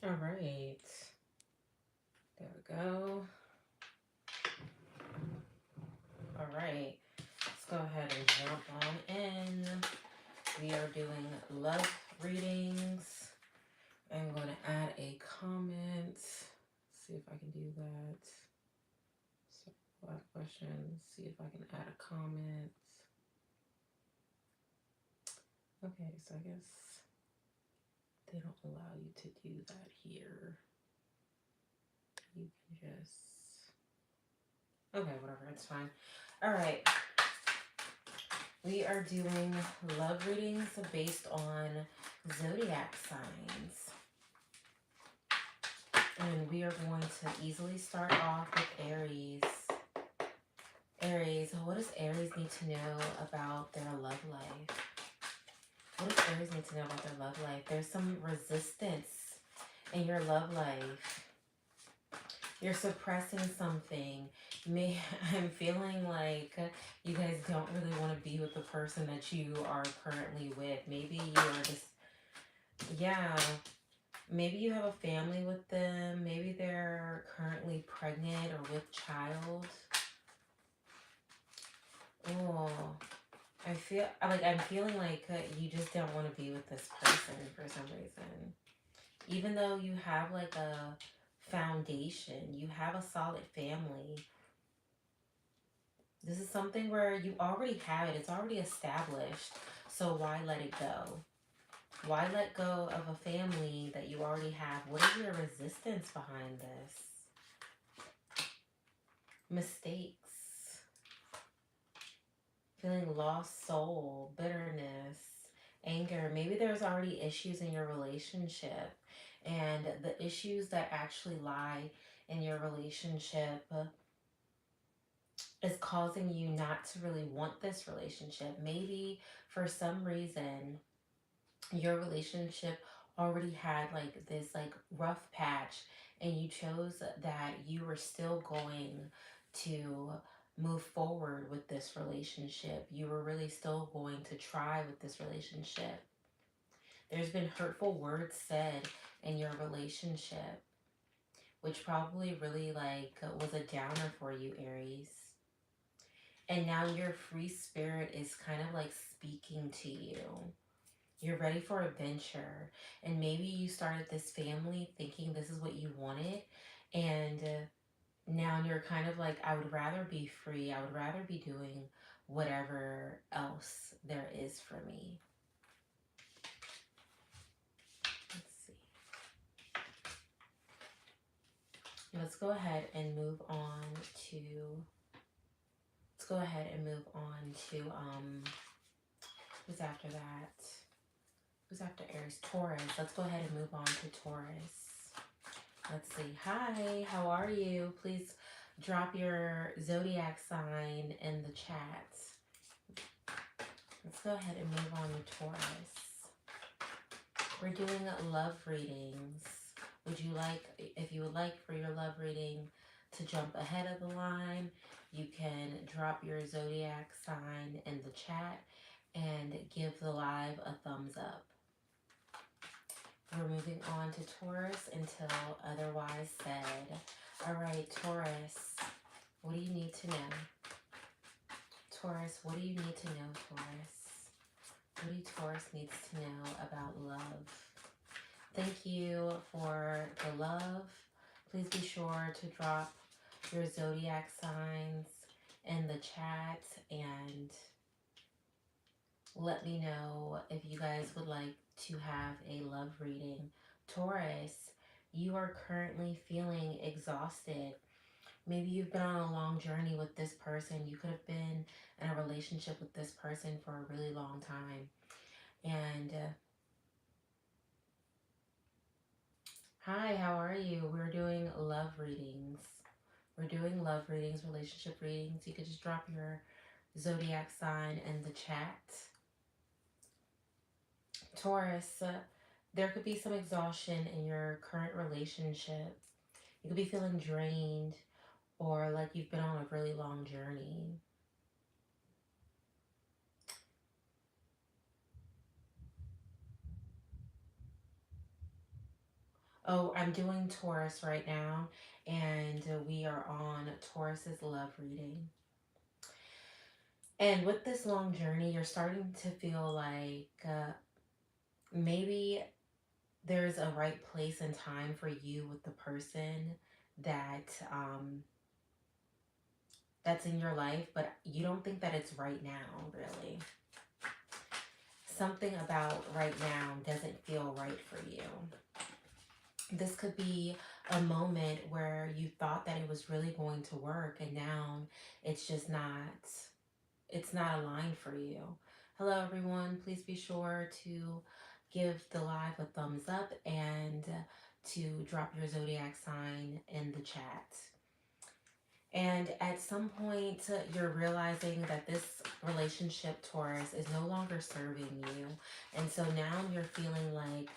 All right. There we go. All right. Let's go ahead and jump on in. We are doing love readings. I'm going to add a comment. See if I can do that. So, a lot of questions. See if I can add a comment. Okay, so I guess they don't allow you to do that here. You can just... Okay, whatever, it's fine. All right. We are doing love readings based on zodiac signs. And we are going to easily start off with Aries. Aries, what does Aries need to know about their love life? What does Aries need to know about their love life? There's some resistance in your love life. You're suppressing something. I'm feeling like you guys don't really want to be with the person that you are currently with. Maybe you are just, yeah, maybe you have a family with them. Maybe they're currently pregnant or with child. Oh, I'm feeling like you just don't want to be with this person for some reason. Even though you have like a foundation, you have a solid family. This is something where you already have it. It's already established. So why let it go? Why let go of a family that you already have? What is your resistance behind this? Mistakes. Feeling lost soul, bitterness, anger. Maybe there's already issues in your relationship. And the issues that actually lie in your relationship is causing you not to really want this relationship. Maybe for some reason your relationship already had like this like rough patch and you chose that you were still going to move forward with this relationship. You were really still going to try with this relationship. There's been hurtful words said in your relationship, which probably really like was a downer for you, Aries. And now your free spirit is kind of like speaking to you. You're ready for adventure. And maybe you started this family thinking this is what you wanted. And now you're kind of like, I would rather be free. I would rather be doing whatever else there is for me. Let's see. Let's go ahead and move on to... Let's go ahead and move on to... who's after that? Who's after Aries? Taurus. Let's go ahead and move on to Taurus. Let's see. Hi, how are you? Please drop your zodiac sign in the chat. Let's go ahead and move on to Taurus. We're doing love readings. Would you like, if you would like for your love reading to jump ahead of the line, you can drop your zodiac sign in the chat and give the live a thumbs up. We're moving on to Taurus until otherwise said. All right, Taurus, what do you need to know? Taurus, what do you need to know, Taurus? What do Taurus needs to know about love? Thank you for the love. Please be sure to drop your zodiac signs in the chat and let me know if you guys would like to have a love reading. Taurus, you are currently feeling exhausted. Maybe you've been on a long journey with this person. You could have been in a relationship with this person for a really long time. And hi, how are you? We're doing love readings. We're doing love readings, relationship readings. You could just drop your zodiac sign in the chat. Taurus, there could be some exhaustion in your current relationship. You could be feeling drained or like you've been on a really long journey. Oh, I'm doing Taurus right now, and we are on Taurus's love reading. And with this long journey, you're starting to feel like maybe there's a right place and time for you with the person that that's in your life, but you don't think that it's right now, really. Something about right now doesn't feel right for you. This could be a moment where you thought that it was really going to work, and now it's just not, it's not aligned for you. Hello everyone, please be sure to give the live a thumbs up and to drop your zodiac sign in the chat. And at some point, you're realizing that this relationship, Taurus, is no longer serving you. And so now you're feeling like,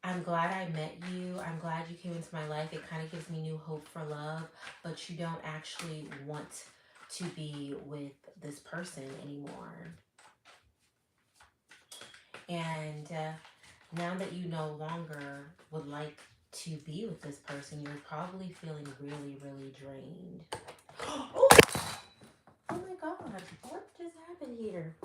I'm glad I met you. I'm glad you came into my life. It kind of gives me new hope for love, but you don't actually want to be with this person anymore. And now that you no longer would like to be with this person, you're probably feeling really, really drained. Oh, oh my god, what just happened here?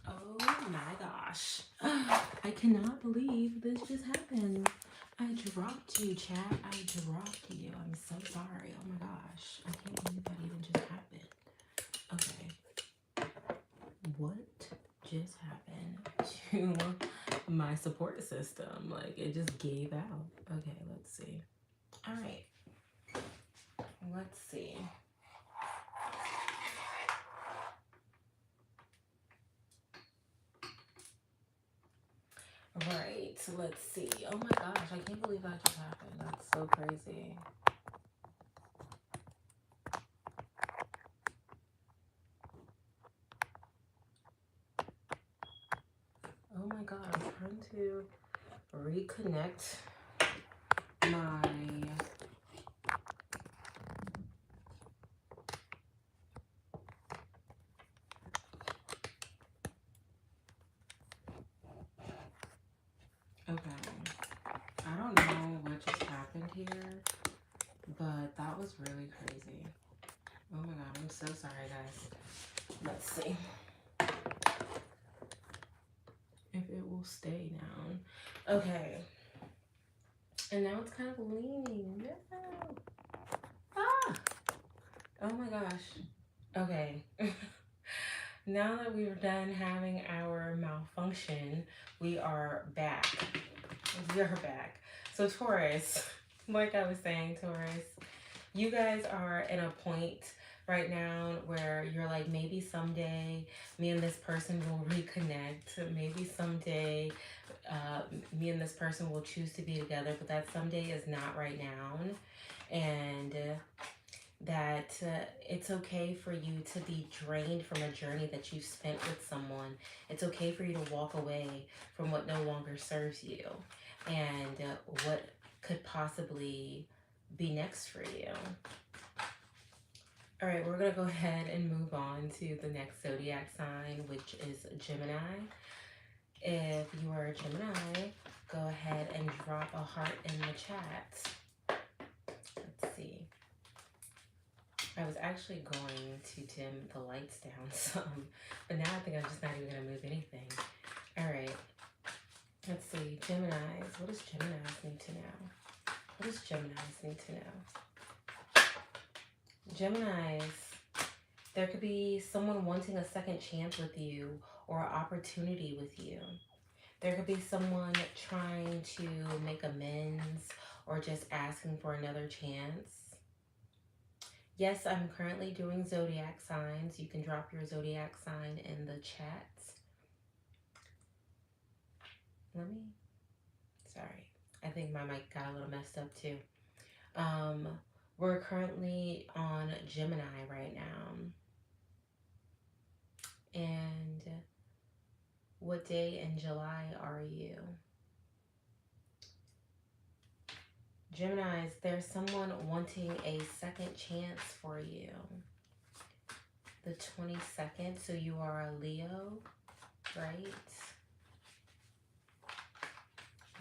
Oh my gosh. I cannot believe this just happened. I dropped you, chat. I dropped you. I'm so sorry. Oh my gosh. I can't believe that even just happened. Okay. What just happened to my support system? Like, it just gave out. Okay, let's see. All right. Let's see. Right, let's see. Oh my gosh, I can't believe that just happened. That's so crazy. Oh my god, I'm trying to reconnect my okay. I don't know what just happened here, but that was really crazy. Oh my god, I'm so sorry guys. Let's see if it will stay down. Okay. And now it's kind of leaning. No. Ah! Oh my gosh. Okay. Now that we're done having our malfunction, we are back. We are back. So Taurus, like I was saying, Taurus, you guys are in a point right now where you're like, maybe someday me and this person will reconnect. Maybe someday me and this person will choose to be together, but that someday is not right now. And that it's okay for you to be drained from a journey that you've spent with someone. It's okay for you to walk away from what no longer serves you and what could possibly be next for you. All right, we're going to go ahead and move on to the next zodiac sign, which is Gemini. If you are a Gemini, go ahead and drop a heart in the chat. Let's see. I was actually going to dim the lights down some, but now I think I'm just not even going to move anything. All right. Let's see. Geminis. What does Geminis need to know? What does Geminis need to know? Geminis, there could be someone wanting a second chance with you or an opportunity with you. There could be someone trying to make amends or just asking for another chance. Yes, I'm currently doing zodiac signs. You can drop your zodiac sign in the chat. Sorry. I think my mic got a little messed up too. We're currently on Gemini right now. And what day in July are you? Geminis, there's someone wanting a second chance for you. The 22nd, so you are a Leo, right?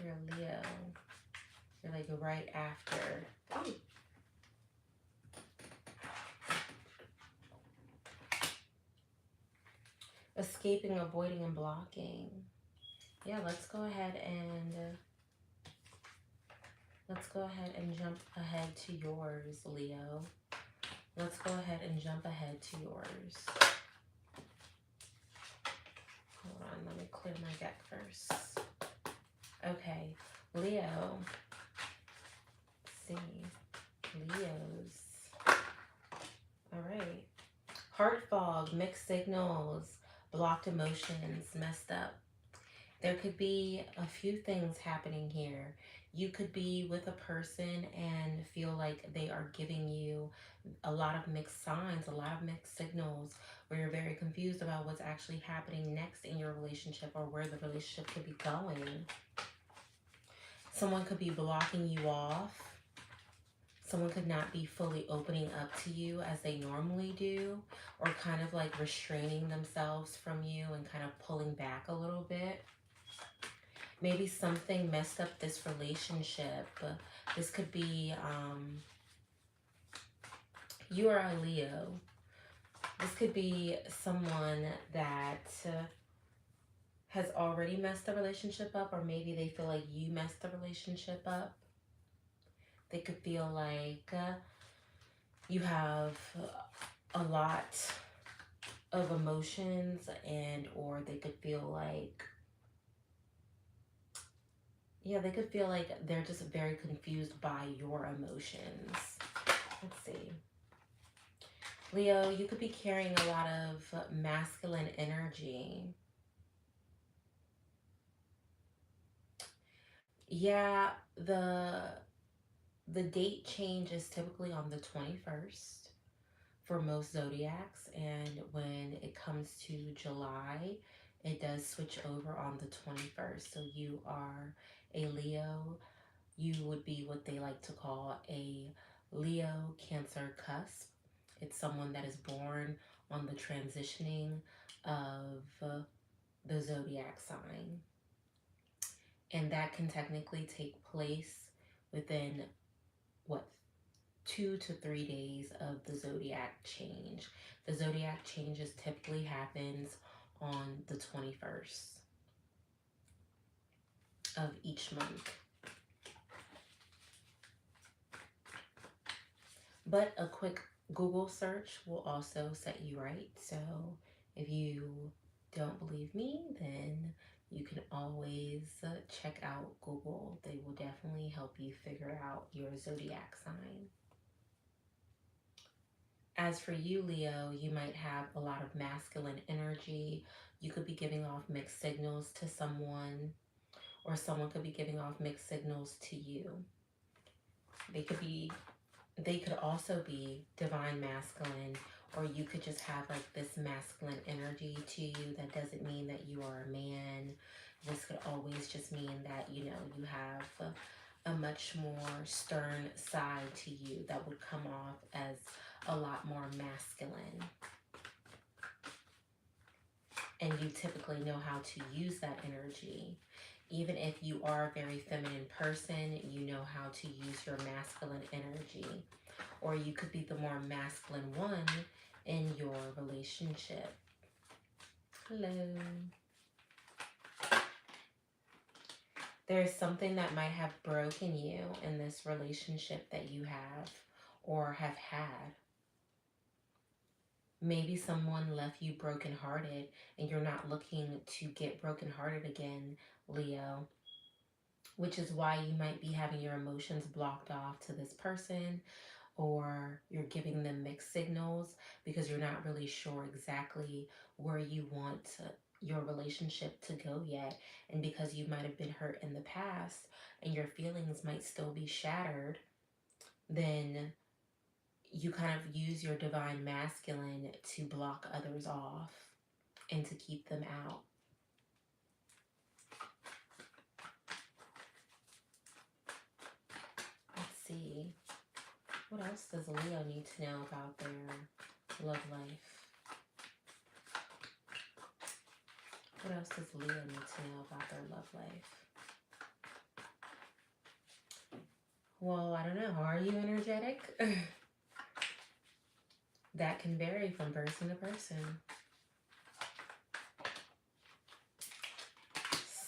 You're a Leo. You're like right after. Ooh. Escaping, avoiding, and blocking. Yeah, let's go ahead and jump ahead to yours, Leo. Let's go ahead and jump ahead to yours. Hold on, let me clear my deck first. Okay, Leo. Let's see. Leos. All right. Heart fog, mixed signals, blocked emotions, messed up. There could be a few things happening here. You could be with a person and feel like they are giving you a lot of mixed signs, a lot of mixed signals, where you're very confused about what's actually happening next in your relationship or where the relationship could be going. Someone could be blocking you off. Someone could not be fully opening up to you as they normally do, or kind of like restraining themselves from you and kind of pulling back a little bit. Maybe something messed up this relationship. This could be, you are a Leo. This could be someone that has already messed the relationship up, or maybe they feel like you messed the relationship up. They could feel like you have a lot of emotions, and or they could feel like, yeah, they could feel like they're just very confused by your emotions. Let's see. Leo, you could be carrying a lot of masculine energy. Yeah, the date change is typically on the 21st for most zodiacs, and when it comes to July, it does switch over on the 21st. So you are a Leo. You would be what they like to call a Leo Cancer cusp. It's someone that is born on the transitioning of the zodiac sign. And that can technically take place within, what, 2 to 3 days of the zodiac change. The zodiac changes typically happens on the 21st of each month. But a quick Google search will also set you right. So if you don't believe me, then you can always check out Google. They will definitely help you figure out your zodiac sign. As for you, Leo, you might have a lot of masculine energy. You could be giving off mixed signals to someone, or someone could be giving off mixed signals to you. They could also be divine masculine, or you could just have like this masculine energy to you. That doesn't mean that you are a man. This could always just mean that, you know, you have a much more stern side to you that would come off as a lot more masculine. And you typically know how to use that energy. Even if you are a very feminine person, you know how to use your masculine energy. Or you could be the more masculine one in your relationship. Hello. There's something that might have broken you in this relationship that you have or have had. Maybe someone left you brokenhearted and you're not looking to get brokenhearted again, Leo, which is why you might be having your emotions blocked off to this person, or you're giving them mixed signals because you're not really sure exactly where you want your relationship to go yet. And because you might have been hurt in the past and your feelings might still be shattered, then you kind of use your divine masculine to block others off and to keep them out. Let's see. What else does Leo need to know about their love life? What else does Leo need to know about their love life? Well, I don't know. Are you energetic? That can vary from person to person.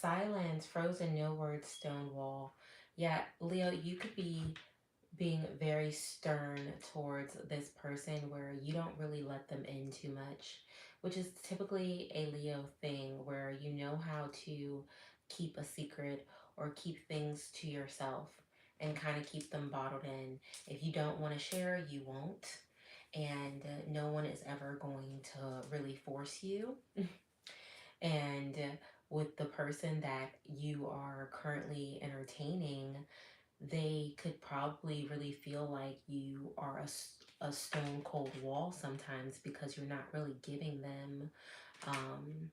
Silence, frozen, no words, stone wall. Yeah, Leo, you could be being very stern towards this person where you don't really let them in too much, which is typically a Leo thing where you know how to keep a secret or keep things to yourself and kind of keep them bottled in. If you don't want to share, you won't. And no one is ever going to really force you. And with the person that you are currently entertaining, they could probably really feel like you are a stone cold wall sometimes because you're not really giving them um,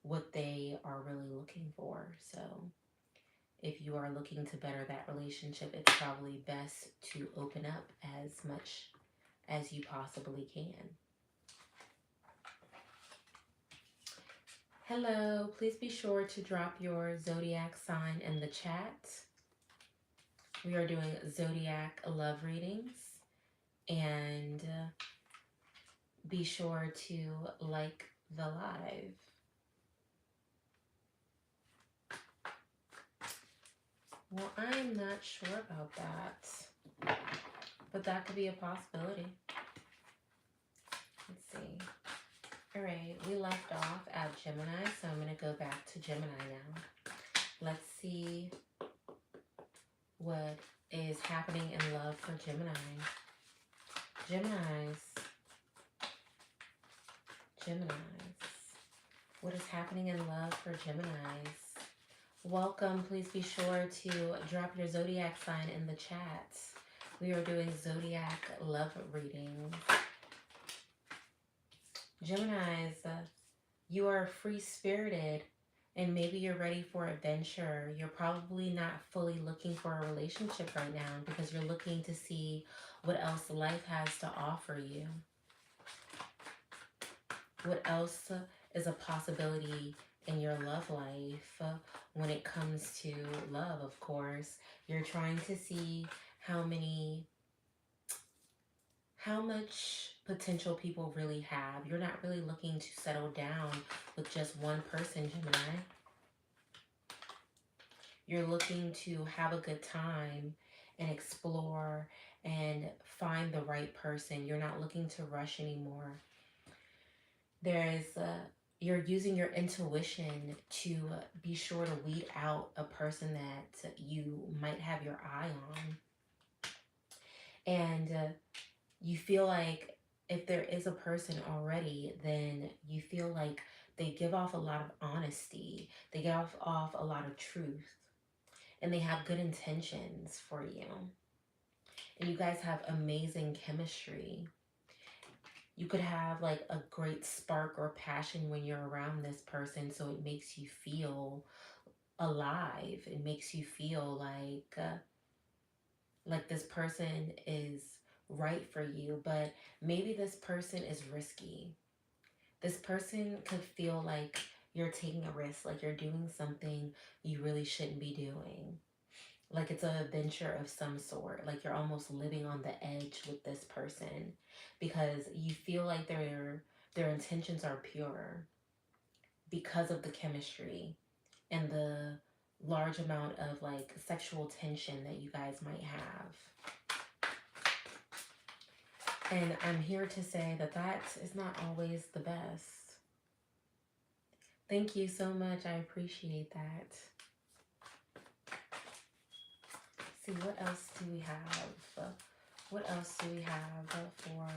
what they are really looking for. So, if you are looking to better that relationship, it's probably best to open up as much as you possibly can. Hello, please be sure to drop your zodiac sign in the chat. We are doing zodiac love readings, and be sure to like the live. Well, I'm not sure about that, but that could be a possibility. Let's see. All right, we left off at Gemini, so I'm going to go back to Gemini now. Let's see what is happening in love for Gemini. Geminis. Geminis. What is happening in love for Geminis? Welcome. Please be sure to drop your zodiac sign in the chat. We are doing zodiac love readings. Geminis, you are free-spirited and maybe you're ready for adventure. You're probably not fully looking for a relationship right now because you're looking to see what else life has to offer you. What else is a possibility in your love life when it comes to love, of course. You're trying to see how much potential people really have. You're not really looking to settle down with just one person, Gemini. You're looking to have a good time and explore and find the right person. You're not looking to rush anymore. You're using your intuition to be sure to weed out a person that you might have your eye on. And you feel like if there is a person already, then you feel like they give off a lot of honesty. They give off a lot of truth. And they have good intentions for you. And you guys have amazing chemistry. You could have like a great spark or passion when you're around this person, so it makes you feel alive. It makes you feel like this person is right for you, but maybe this person is risky. This person could feel like you're taking a risk, like you're doing something you really shouldn't be doing. Like it's an adventure of some sort. Like you're almost living on the edge with this person because you feel like their intentions are pure because of the chemistry and the large amount of like sexual tension that you guys might have. And I'm here to say that that is not always the best. Thank you so much. I appreciate that. See, what else do we have? What else do we have for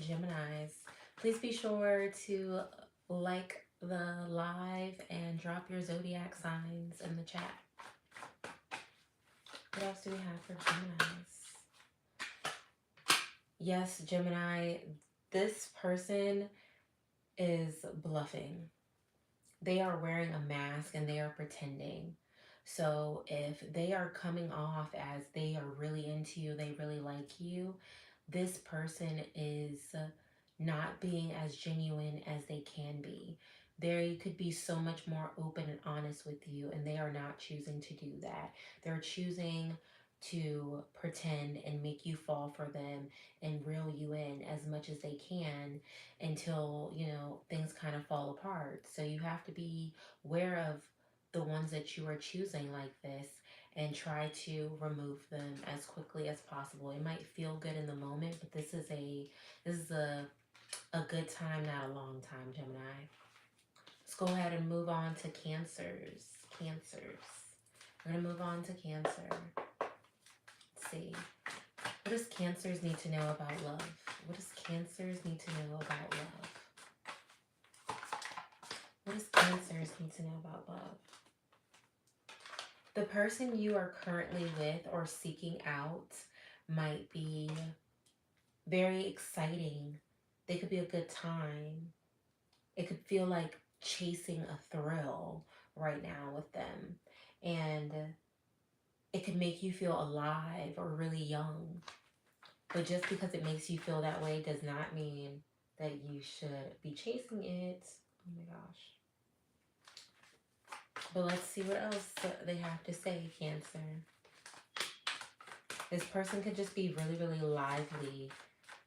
Geminis? Please be sure to like the live and drop your zodiac signs in the chat. What else do we have for Geminis? Yes, Gemini, this person is bluffing. They are wearing a mask and they are pretending. So if they are coming off as they are really into you, they really like you, this person is not being as genuine as they can be. They could be so much more open and honest with you, and they are not choosing to do that. They're choosing to pretend and make you fall for them and reel you in as much as they can until, things kind of fall apart. So you have to be aware of the ones that you are choosing like this and try to remove them as quickly as possible. It might feel good in the moment, but this is a good time, not a long time, Gemini. Let's go ahead and move on to Cancers. Cancers. We're going to move on to Cancer. Let's see. What does Cancers need to know about love? What does Cancers need to know about love? What does Cancers need to know about love? The person you are currently with or seeking out might be very exciting. They could be a good time. It could feel like chasing a thrill right now with them. And it could make you feel alive or really young. But just because it makes you feel that way does not mean that you should be chasing it. Oh my gosh. But let's see what else they have to say, Cancer. This person could just be really, really lively,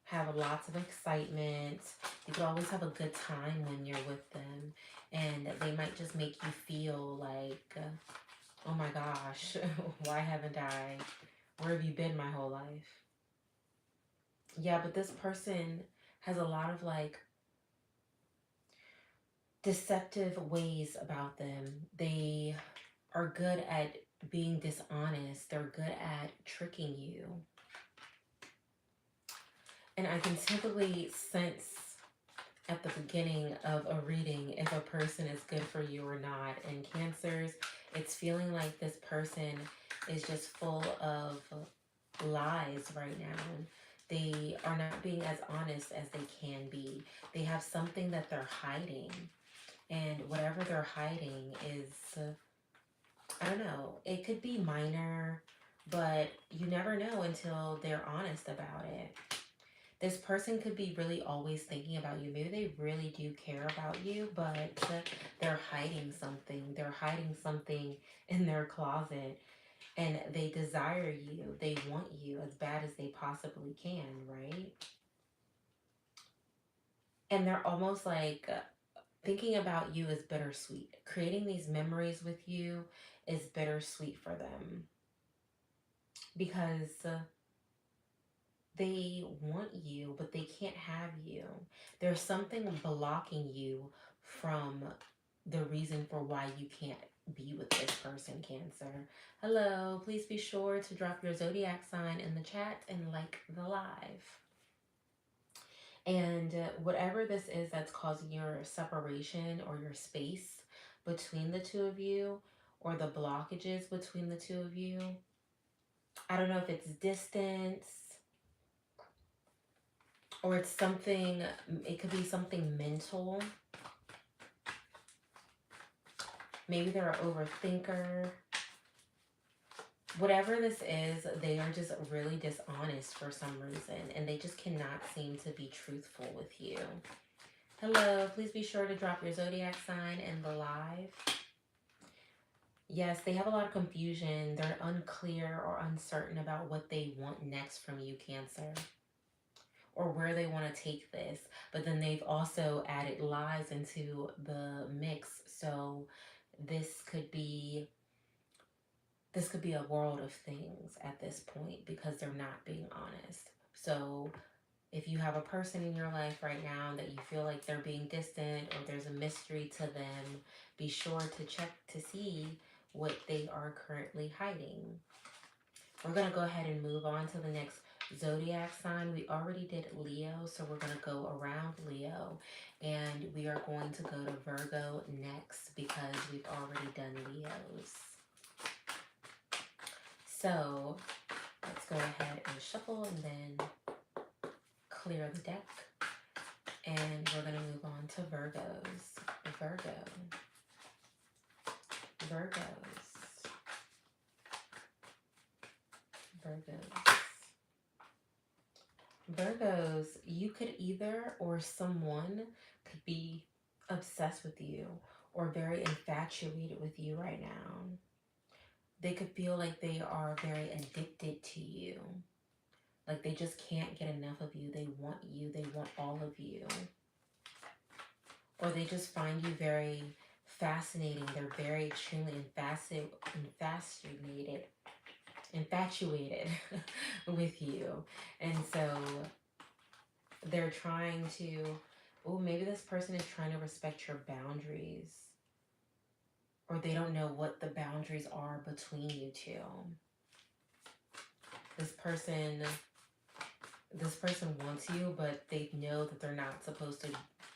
have lots of excitement. You could always have a good time when you're with them. And they might just make you feel like, oh my gosh, why haven't I? Where have you been my whole life? Yeah, but this person has a lot of like deceptive ways about them. They are good at being dishonest. They're good at tricking you. And I can typically sense at the beginning of a reading if a person is good for you or not. And Cancers, it's feeling like this person is just full of lies right now. They are not being as honest as they can be. They have something that they're hiding. And whatever they're hiding is, I don't know, it could be minor, but you never know until they're honest about it. This person could be really always thinking about you. Maybe they really do care about you, but they're hiding something. They're hiding something in their closet and they desire you. They want you as bad as they possibly can, right? And they're almost like thinking about you is bittersweet. Creating these memories with you is bittersweet for them because they want you, but they can't have you. There's something blocking you from the reason for why you can't be with this person, Cancer. Hello, please be sure to drop your zodiac sign in the chat and like the live. And whatever this is that's causing your separation or your space between the two of you, or the blockages between the two of you, I don't know if it's distance or it's something, it could be something mental. Maybe they're an overthinker. Whatever this is, they are just really dishonest for some reason, and they just cannot seem to be truthful with you. Hello, please be sure to drop your zodiac sign in the live. Yes, they have a lot of confusion. They're unclear or uncertain about what they want next from you, Cancer, or where they want to take this. But then they've also added lies into the mix. So this could be a world of things at this point because they're not being honest. So if you have a person in your life right now that you feel like they're being distant or there's a mystery to them, be sure to check to see what they are currently hiding. We're going to go ahead and move on to the next zodiac sign. We already did Leo, so we're going to go around Leo, and we are going to go to Virgo next because we've already done Leos. So let's go ahead and shuffle and then clear the deck. And we're going to move on to Virgos. Virgos, you could either, or someone could be obsessed with you or very infatuated with you right now. They could feel like they are very addicted to you. Like they just can't get enough of you. They want you. They want all of you. Or they just find you very fascinating. They're very extremely infatuated with you. And so they're trying to, oh, maybe this person is trying to respect your boundaries. Or they don't know what the boundaries are between you two. This person wants you, but they know that they're not supposed to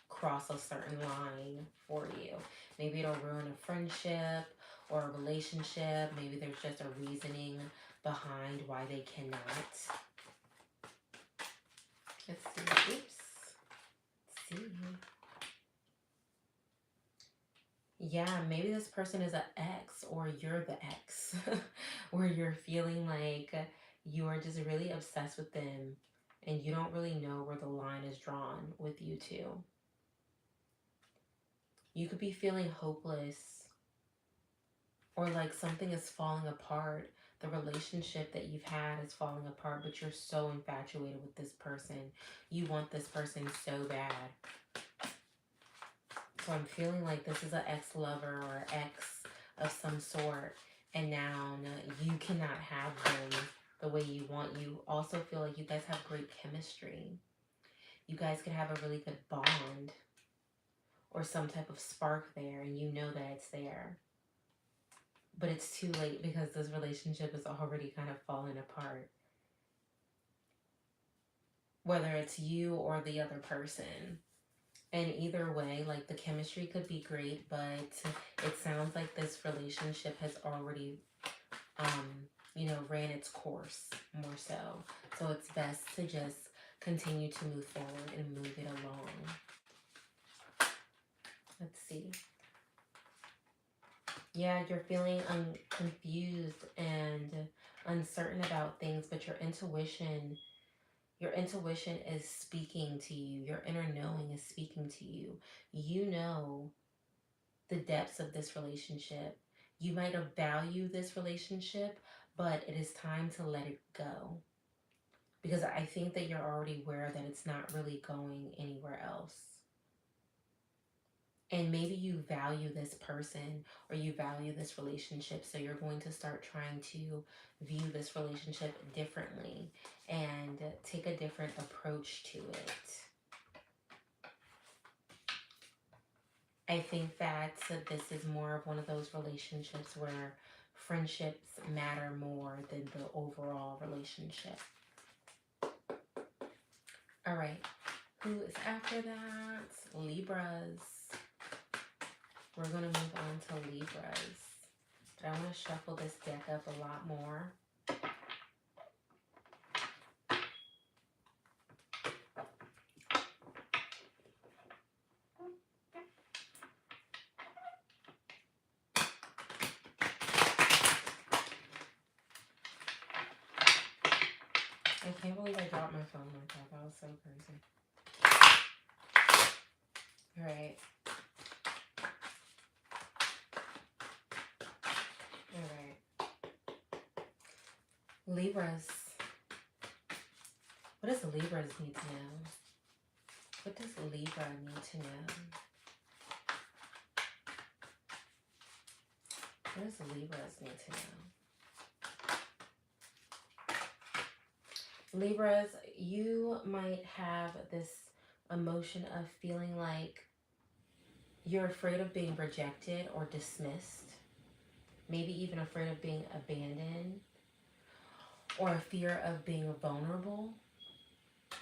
cross a certain line for you. Maybe it'll ruin a friendship or a relationship. Maybe there's just a reasoning behind why they cannot. Let's see. Oops. Let's see. Yeah, maybe this person is an ex or you're the ex where you're feeling like you are just really obsessed with them and you don't really know where the line is drawn with you two. You could be feeling hopeless or like something is falling apart. The relationship that you've had is falling apart, but you're so infatuated with this person. You want this person so bad. So I'm feeling like this is an ex-lover or ex of some sort, and now you cannot have them the way you want. You also feel like you guys have great chemistry. You guys could have a really good bond or some type of spark there, and you know that it's there. But it's too late because this relationship is already kind of falling apart. Whether it's you or the other person. And either way, like the chemistry could be great, but it sounds like this relationship has already, ran its course more so. So it's best to just continue to move forward and move it along. Let's see. Yeah, you're feeling confused and uncertain about things, but your intuition is speaking to you. Your inner knowing is speaking to you. You know the depths of this relationship. You might have valued this relationship, but it is time to let it go. Because I think that you're already aware that it's not really going anywhere else. And maybe you value this person or you value this relationship, so you're going to start trying to view this relationship differently and take a different approach to it. I think that this is more of one of those relationships where friendships matter more than the overall relationship. All right, who is after that? Libras. We're going to move on to Libras. But I want to shuffle this deck up a lot more. I can't believe I dropped my phone like that. That was so crazy. All right. All right. Libras. What does Libras need to know? What does Libra need to know? What does Libras need to know? Libras, you might have this emotion of feeling like you're afraid of being rejected or dismissed. Maybe even afraid of being abandoned. Or a fear of being vulnerable.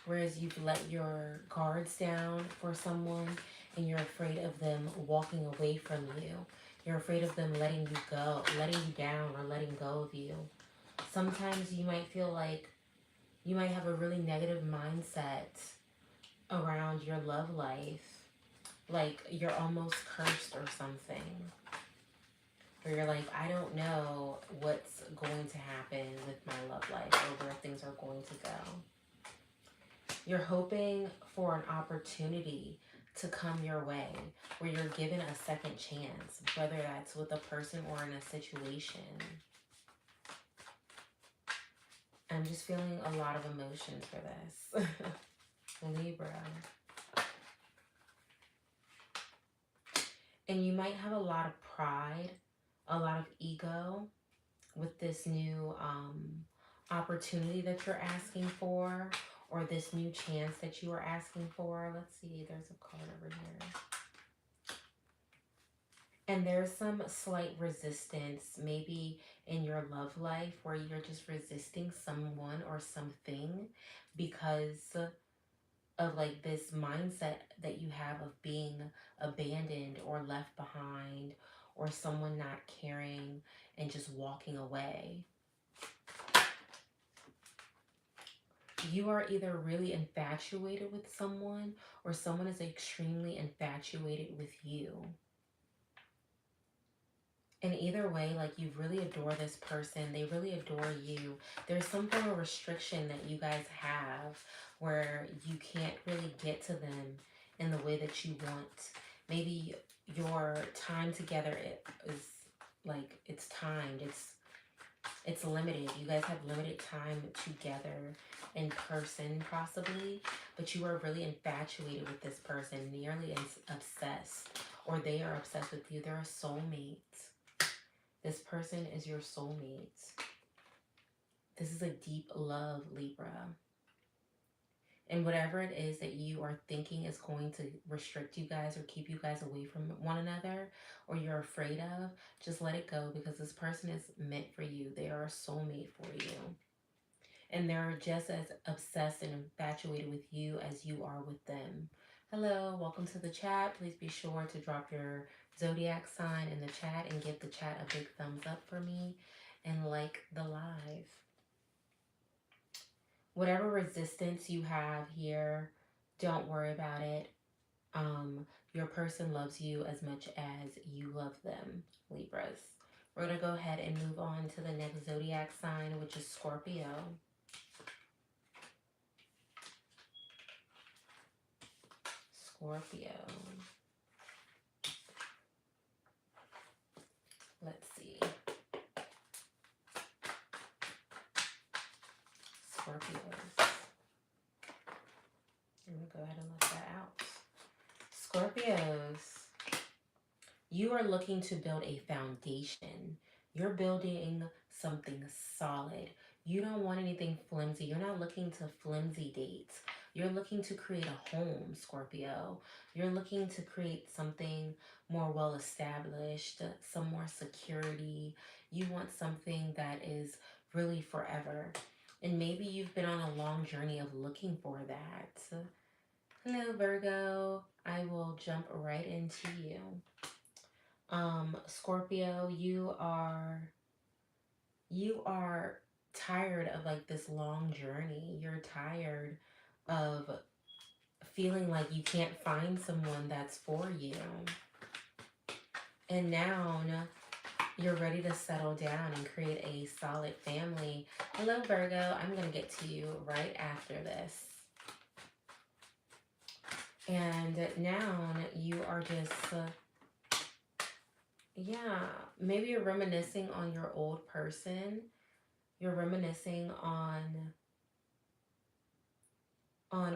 Whereas you've let your guards down for someone and you're afraid of them walking away from you. You're afraid of them letting you go, letting you down, or letting go of you. Sometimes you might feel like you might have a really negative mindset around your love life. Like you're almost cursed or something. Or you're like, I don't know what's going to happen with my love life or where things are going to go. You're hoping for an opportunity to come your way where you're given a second chance, whether that's with a person or in a situation. I'm just feeling a lot of emotions for this. Libra. And you might have a lot of pride, a lot of ego with this new opportunity that you're asking for, or this new chance that you are asking for. Let's see, there's a card over here. And there's some slight resistance maybe in your love life where you're just resisting someone or something because of like this mindset that you have of being abandoned or left behind, or someone not caring and just walking away. You are either really infatuated with someone, or someone is extremely infatuated with you. And either way, like, you really adore this person. They really adore you. There's some form of restriction that you guys have where you can't really get to them in the way that you want. Maybe your time together is like, it's timed. It's limited. You guys have limited time together in person possibly, but you are really infatuated with this person, nearly obsessed, or they are obsessed with you. They're a soulmate. This person is your soulmate. This is a deep love, Libra. And whatever it is that you are thinking is going to restrict you guys or keep you guys away from one another, or you're afraid of, just let it go, because this person is meant for you. They are a soulmate for you. And they're just as obsessed and infatuated with you as you are with them. Hello, welcome to the chat. Please be sure to drop your zodiac sign in the chat and give the chat a big thumbs up for me and like the live. Whatever resistance you have here, don't worry about it. Your person loves you as much as you love them, Libras. We're going to go ahead and move on to the next zodiac sign, which is Scorpio. Scorpio. Let's see. Scorpios. I'm going to go ahead and let that out. Scorpios. You are looking to build a foundation. You're building something solid. You don't want anything flimsy. You're not looking to flimsy dates. You're looking to create a home, Scorpio. You're looking to create something more well established, some more security. You want something that is really forever. And maybe you've been on a long journey of looking for that. Hello, Virgo. I will jump right into you. Scorpio, you are tired of like this long journey. You're tired of feeling like you can't find someone that's for you. And now you're ready to settle down and create a solid family. Hello, Virgo. I'm going to get to you right after this. And now you are just... maybe you're reminiscing on your old person. You're reminiscing on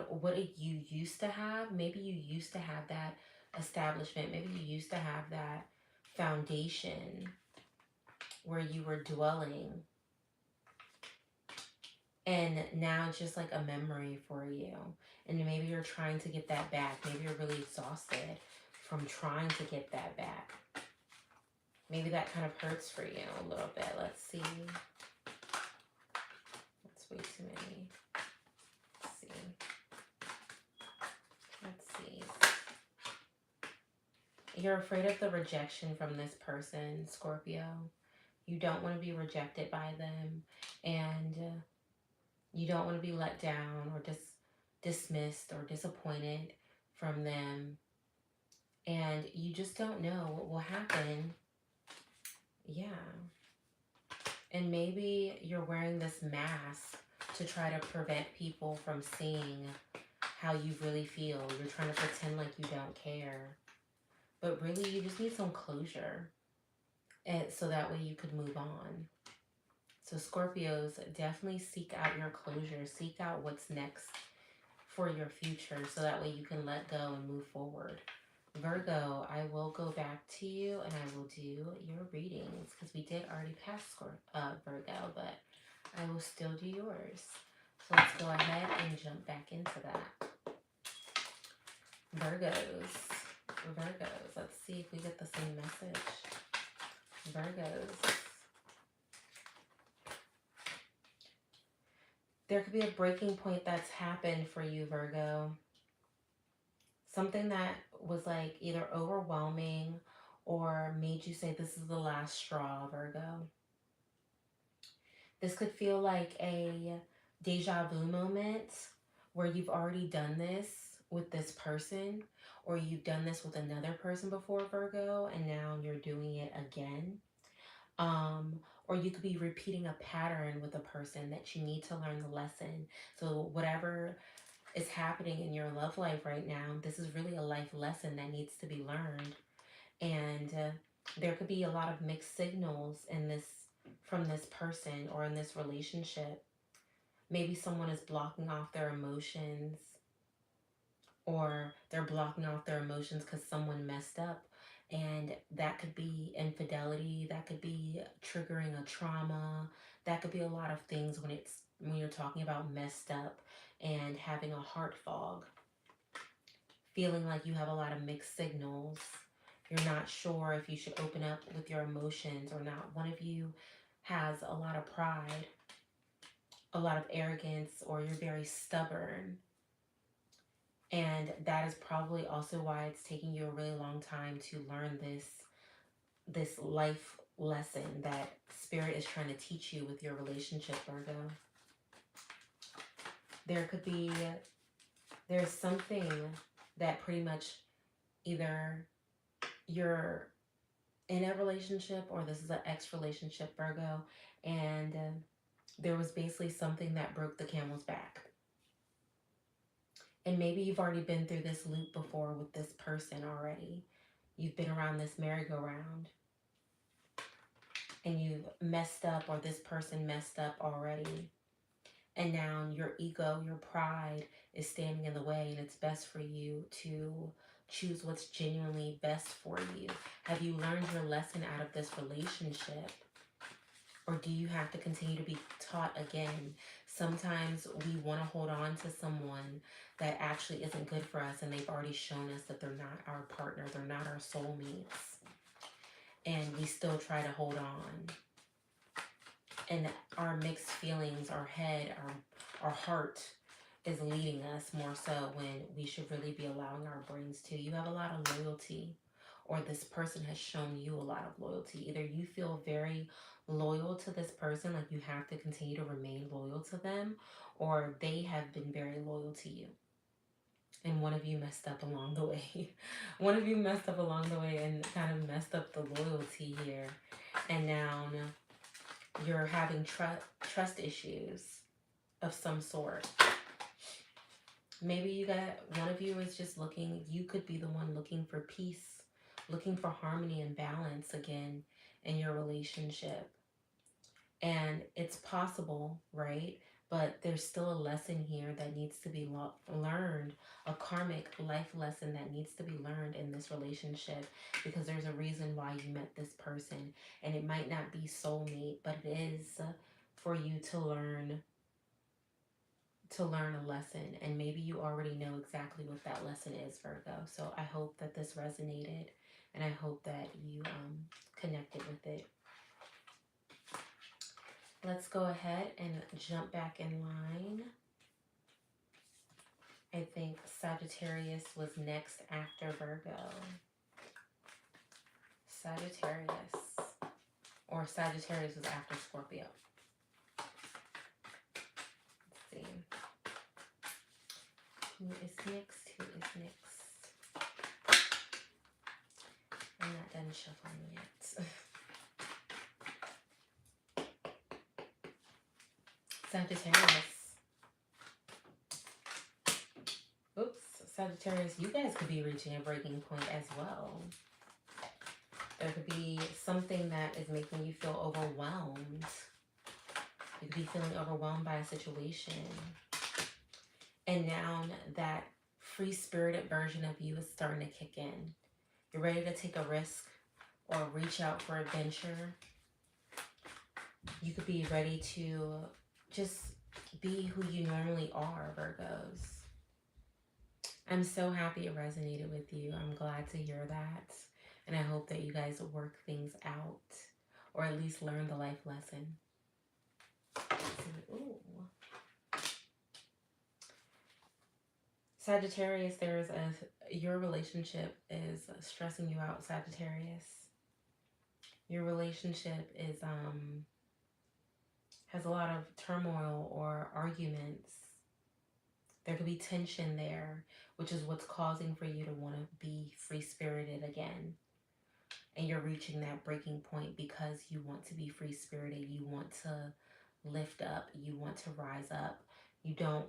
what you used to have. Maybe you used to have that establishment. Maybe you used to have that foundation where you were dwelling. And now it's just like a memory for you. And maybe you're trying to get that back. Maybe you're really exhausted from trying to get that back. Maybe that kind of hurts for you a little bit. Let's see. That's way too many. Let's see. You're afraid of the rejection from this person, Scorpio. You don't want to be rejected by them. And you don't want to be let down or dismissed or disappointed from them. And you just don't know what will happen. Yeah. And maybe you're wearing this mask to try to prevent people from seeing how you really feel. You're trying to pretend like you don't care. But really, you just need some closure. And so that way you could move on. So Scorpios, definitely seek out your closure. Seek out what's next for your future so that way you can let go and move forward. Virgo, I will go back to you and I will do your readings because we did already pass Virgo, but I will still do yours. So let's go ahead and jump back into that. Virgos, let's see if we get the same message. Virgos. There could be a breaking point that's happened for you, Virgo. Something that was like either overwhelming or made you say, this is the last straw, Virgo. This could feel like a deja vu moment where you've already done this with this person, or you've done this with another person before, Virgo, and now you're doing it again. Or you could be repeating a pattern with a person that you need to learn the lesson. So whatever is happening in your love life right now, this is really a life lesson that needs to be learned. And there could be a lot of mixed signals in this from this person or in this relationship. Maybe someone is blocking off their emotions, or they're blocking off their emotions because someone messed up. And that could be infidelity, that could be triggering a trauma, that could be a lot of things when you're talking about messed up and having a heart fog. Feeling like you have a lot of mixed signals. You're not sure if you should open up with your emotions or not. One of you has a lot of pride, a lot of arrogance, or you're very stubborn. And that is probably also why it's taking you a really long time to learn this life lesson that Spirit is trying to teach you with your relationship, Virgo. There's something that pretty much either you're in a relationship or this is an ex relationship, Virgo, and there was basically something that broke the camel's back. And maybe you've already been through this loop before with this person already. You've been around this merry-go-round and you've messed up, or this person messed up already. And now your ego, your pride is standing in the way, and it's best for you to choose what's genuinely best for you. Have you learned your lesson out of this relationship? Or do you have to continue to be taught again? Sometimes we want to hold on to someone that actually isn't good for us, and they've already shown us that they're not our partner, they're not our soulmates. And we still try to hold on. And our mixed feelings, our head, our heart is leading us more so when we should really be allowing our brains to. You have a lot of loyalty, or this person has shown you a lot of loyalty. Either you feel very loyal to this person, like you have to continue to remain loyal to them, or they have been very loyal to you. And one of you messed up along the way. One of you messed up along the way and kind of messed up the loyalty here. And now you're having trust issues of some sort. Maybe one of you is just looking, you could be the one looking for peace, looking for harmony and balance again in your relationship. And it's possible, right? But there's still a lesson here that needs to be learned, a karmic life lesson that needs to be learned in this relationship, because there's a reason why you met this person. And it might not be soulmate, but it is for you to learn a lesson. And maybe you already know exactly what that lesson is, Virgo. So I hope that this resonated, and I hope that you connected with it. Let's go ahead and jump back in line. I think Sagittarius was next after Virgo. Sagittarius. Or Sagittarius was after Scorpio. Let's see. Who is next? Who is next? I'm not done shuffling yet. Sagittarius. Oops, Sagittarius, you guys could be reaching a breaking point as well. There could be something that is making you feel overwhelmed. You could be feeling overwhelmed by a situation. And now that free-spirited version of you is starting to kick in. You're ready to take a risk or reach out for adventure. You could be ready to just be who you normally are, Virgos. I'm so happy it resonated with you. I'm glad to hear that. And I hope that you guys work things out or at least learn the life lesson. Ooh. Sagittarius, your relationship is stressing you out, Sagittarius. Your relationship is has a lot of turmoil or arguments. There could be tension there, which is what's causing for you to want to be free-spirited again. And you're reaching that breaking point because you want to be free-spirited. You want to lift up. You want to rise up. You don't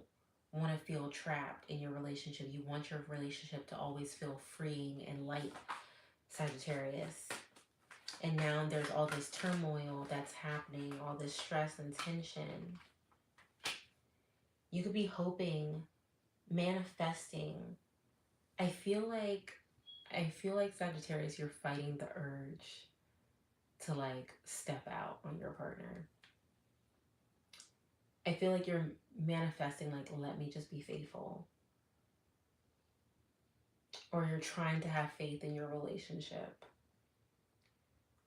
want to feel trapped in your relationship. You want your relationship to always feel freeing and light, Sagittarius. And now there's all this turmoil that's happening, all this stress and tension. You could be hoping, manifesting. I feel like Sagittarius, you're fighting the urge to like step out on your partner. I feel like you're manifesting like, let me just be faithful. Or you're trying to have faith in your relationship.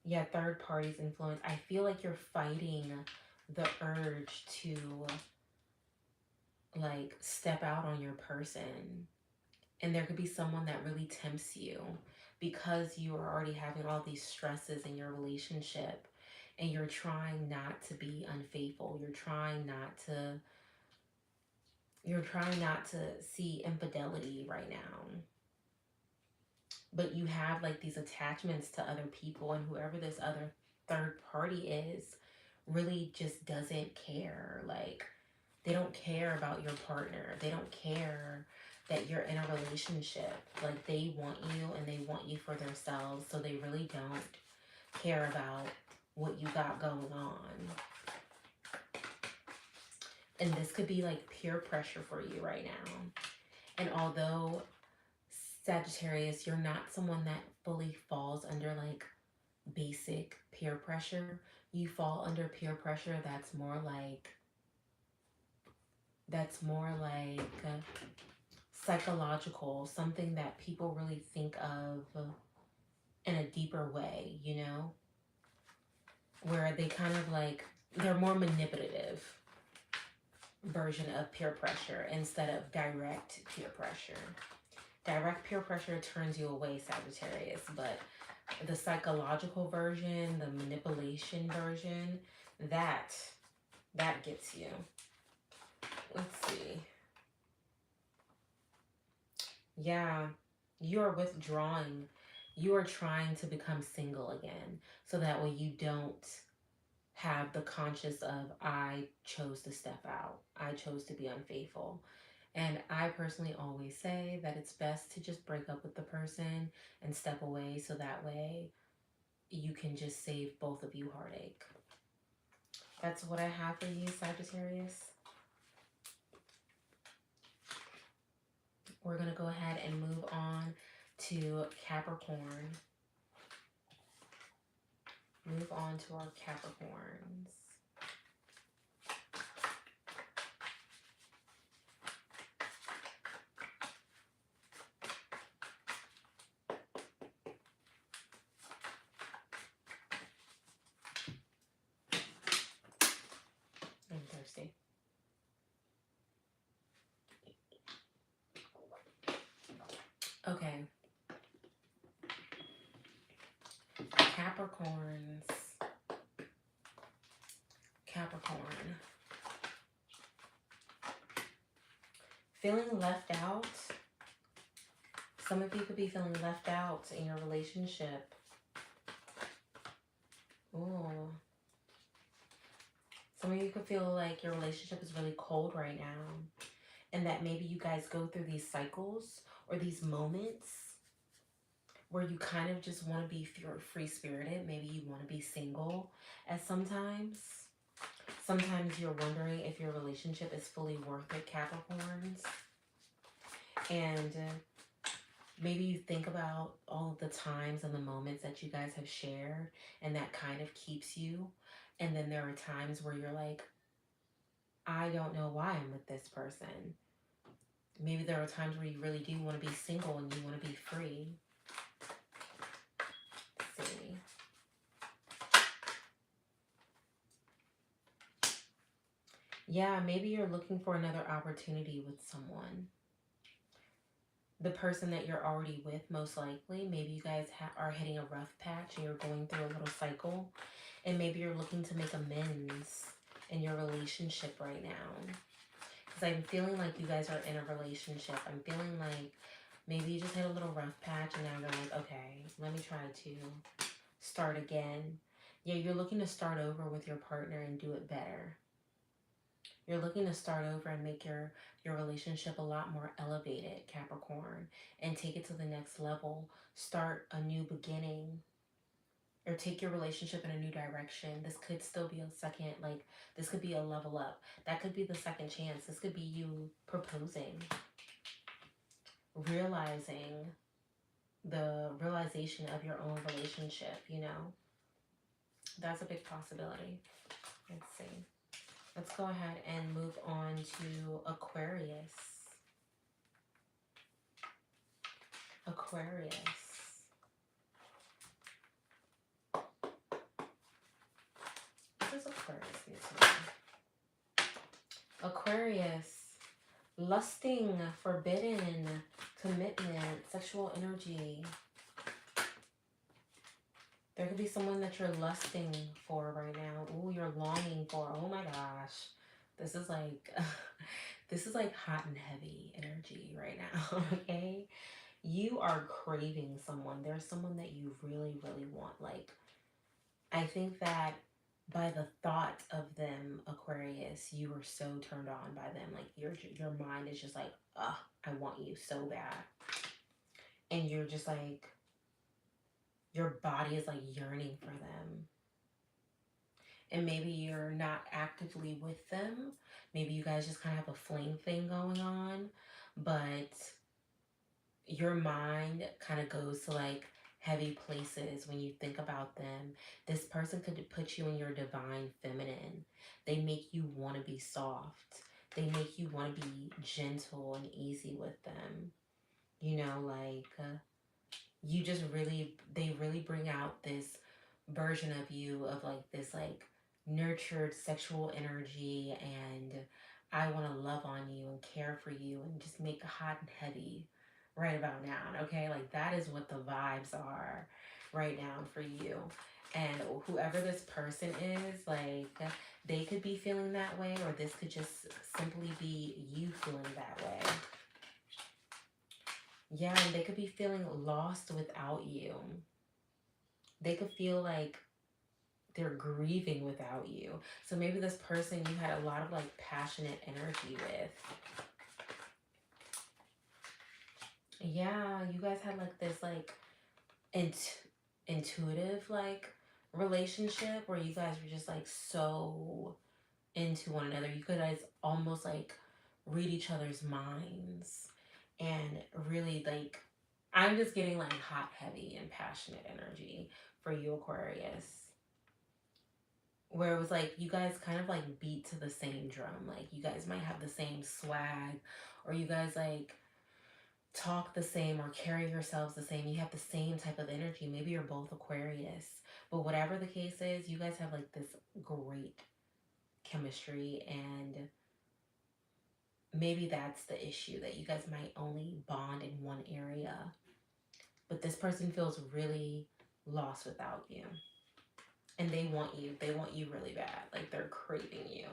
Yeah, third party's influence. I feel like you're fighting the urge to like step out on your person. And there could be someone that really tempts you because you are already having all these stresses in your relationship and you're trying not to be unfaithful. You're trying not to see infidelity right now. But you have like these attachments to other people, and whoever this other third party is really just doesn't care. Like, they don't care about your partner. They don't care that you're in a relationship. Like, they want you and they want you for themselves. So they really don't care about what you got going on. And this could be like peer pressure for you right now. And although Sagittarius, you're not someone that fully falls under like basic peer pressure. You fall under peer pressure that's more like psychological, something that people really think of in a deeper way, you know, where they kind of like, they're more manipulative version of peer pressure instead of direct peer pressure. Direct peer pressure turns you away, Sagittarius, but the psychological version, the manipulation version, that gets you. Let's see. Yeah, you are withdrawing. You are trying to become single again, so that way you don't have the conscious of, I chose to step out. I chose to be unfaithful. And I personally always say that it's best to just break up with the person and step away, so that way you can just save both of you heartache. That's what I have for you, Sagittarius. We're going to go ahead and move on to Capricorn. Move on to our Capricorns. I'm thirsty. Okay. Capricorns. Capricorn. Feeling left out. Some of you could be feeling left out in your relationship. Ooh. Some of you could feel like your relationship is really cold right now. And that maybe you guys go through these cycles or these moments where you kind of just want to be free-spirited. Maybe you want to be single at sometimes. Sometimes you're wondering if your relationship is fully worth it, Capricorns. And maybe you think about all of the times and the moments that you guys have shared, and that kind of keeps you. And then there are times where you're like, I don't know why I'm with this person. Maybe there are times where you really do want to be single and you want to be free. Let's see. Yeah, maybe you're looking for another opportunity with someone. The person that you're already with, most likely, maybe you guys are hitting a rough patch and you're going through a little cycle, and maybe you're looking to make amends in your relationship right now. Because I'm feeling like you guys are in a relationship. I'm feeling like maybe you just hit a little rough patch and now you're like, okay, let me try to start again. Yeah, you're looking to start over with your partner and do it better. You're looking to start over and make your relationship a lot more elevated, Capricorn, and take it to the next level. Start a new beginning, or take your relationship in a new direction. This could still be a second, like, this could be a level up. That could be the second chance. This could be you proposing, realizing the realization of your own relationship, you know? That's a big possibility. Let's see. Let's go ahead and move on to Aquarius. Aquarius. What does Aquarius need to know? Aquarius. Lusting, forbidden, commitment, sexual energy. There could be someone that you're lusting for right now. Ooh, you're longing for. Oh my gosh. This is like this is like hot and heavy energy right now, okay? You are craving someone. There's someone that you really, really want. Like, I think that by the thought of them, Aquarius, you are so turned on by them. Like, your mind is just like, I want you so bad. And you're just like, your body is like yearning for them. And maybe you're not actively with them. Maybe you guys just kind of have a fling thing going on. But your mind kind of goes to like heavy places when you think about them. This person could put you in your divine feminine. They make you want to be soft. They make you want to be gentle and easy with them. You know, like you just really, they really bring out this version of you of like this like nurtured sexual energy, and I want to love on you and care for you and just make hot and heavy right about now, okay? Like that is what the vibes are right now for you. And whoever this person is, like they could be feeling that way, or this could just simply be you feeling that way. Yeah, and they could be feeling lost without you. They could feel like they're grieving without you. So maybe this person you had a lot of like passionate energy with. Yeah, you guys had like this like intuitive like relationship where you guys were just like so into one another. You guys almost like read each other's minds, and really like I'm just getting like hot, heavy, and passionate energy for you, Aquarius. Where it was like you guys kind of like beat to the same drum. Like you guys might have the same swag, or you guys like talk the same or carry yourselves the same. You have the same type of energy. Maybe you're both Aquarius. But whatever the case is, you guys have like this great chemistry, and maybe that's the issue, that you guys might only bond in one area. But this person feels really lost without you. And they want you. They want you really bad. Like they're craving you.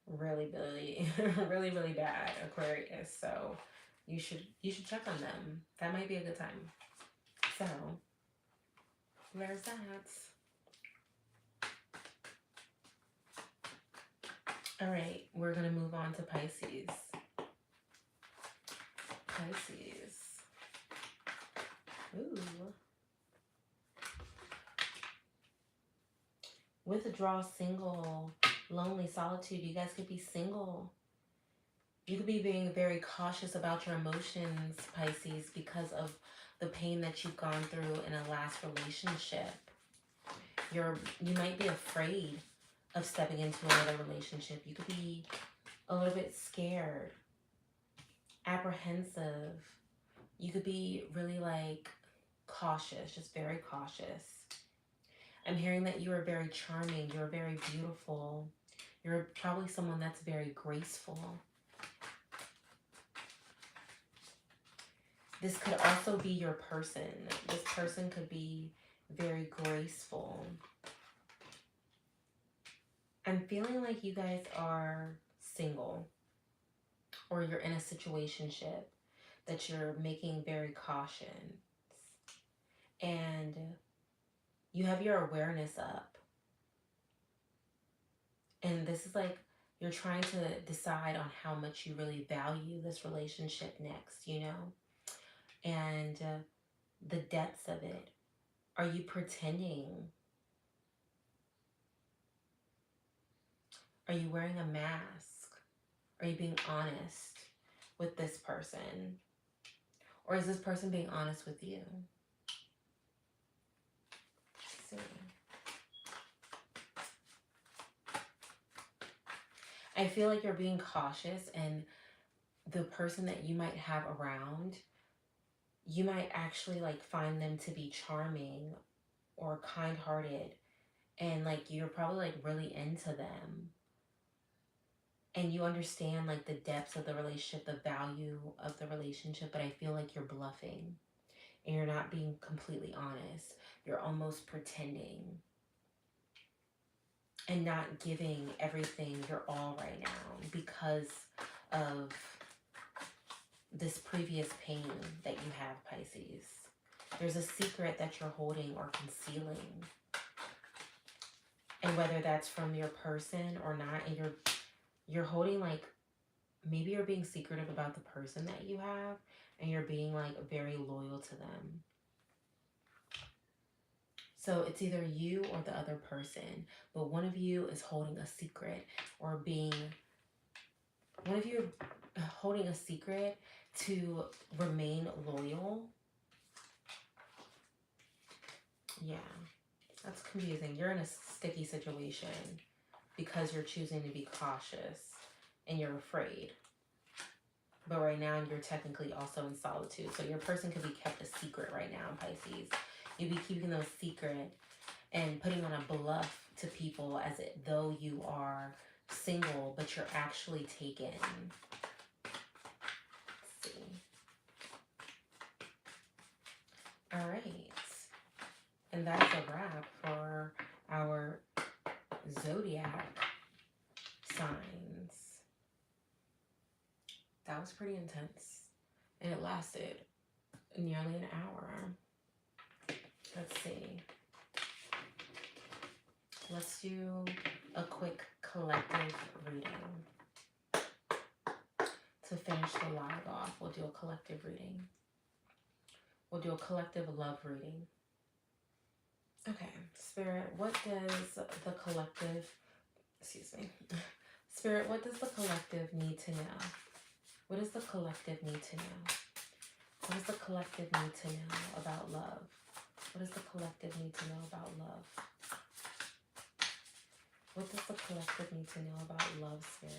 Really, really, really, really bad, Aquarius. So you should check on them. That might be a good time. So there's that. All right, we're gonna move on to Pisces. Pisces. Ooh. Withdraw, single, lonely, solitude. You guys could be single. You could be being very cautious about your emotions, Pisces, because of the pain that you've gone through in a last relationship. You might be afraid of stepping into another relationship. You could be a little bit scared, apprehensive. You could be really like cautious, just very cautious. I'm hearing that you are very charming, you're very beautiful. You're probably someone that's very graceful. This could also be your person. This person could be very graceful. I'm feeling like you guys are single, or you're in a situationship that you're making very cautious, and you have your awareness up, and this is like you're trying to decide on how much you really value this relationship next, you know, and the depths of it. Are you pretending? Are you wearing a mask? Are you being honest with this person? Or is this person being honest with you? Let's see. I feel like you're being cautious, and the person that you might have around, you might actually like find them to be charming or kind-hearted, and like you're probably like really into them, and you understand like the depths of the relationship, the value of the relationship, but I feel like you're bluffing and you're not being completely honest. You're almost pretending and not giving everything your all right now because of this previous pain that you have, Pisces. There's a secret that you're holding or concealing. And whether that's from your person or not, and you're holding like, maybe you're being secretive about the person that you have, and you're being like very loyal to them. So it's either you or the other person, but one of you is holding a secret, or one of you are holding a secret to remain loyal. Yeah, that's confusing. You're in a sticky situation because you're choosing to be cautious and you're afraid. But right now you're technically also in solitude. So your person could be kept a secret right now, Pisces. You'd be keeping them a secret and putting on a bluff to people as though you are single, but you're actually taken. Let's see. All right. And that's a wrap for our zodiac signs. That was pretty intense. And it lasted nearly an hour. Let's see. Let's do a quick collective reading. To finish the live off, we'll do a collective reading. We'll do a collective love reading. Okay, Spirit, what does the collective, Spirit, what does the collective need to know? What does the collective need to know? What does the collective need to know about love? What does the collective need to know about love? What does the collective need to know about love, Spirit?